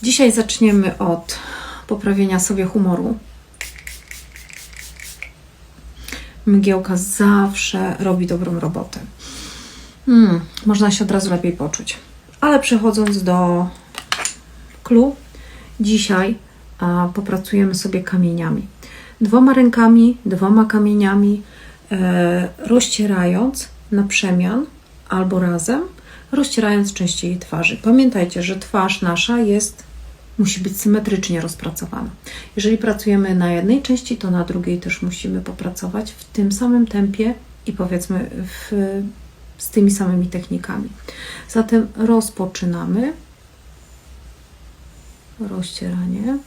Dzisiaj zaczniemy od poprawienia sobie humoru. Mgiełka zawsze robi dobrą robotę. Można się od razu lepiej poczuć. Ale przechodząc do clue, dzisiaj popracujemy sobie kamieniami. 2 rękami, 2 kamieniami, rozcierając na przemian albo razem, rozcierając części jej twarzy. Pamiętajcie, że twarz nasza musi być symetrycznie rozpracowana. Jeżeli pracujemy na jednej części, to na drugiej też musimy popracować w tym samym tempie i powiedzmy z tymi samymi technikami. Zatem rozpoczynamy rozcieranie.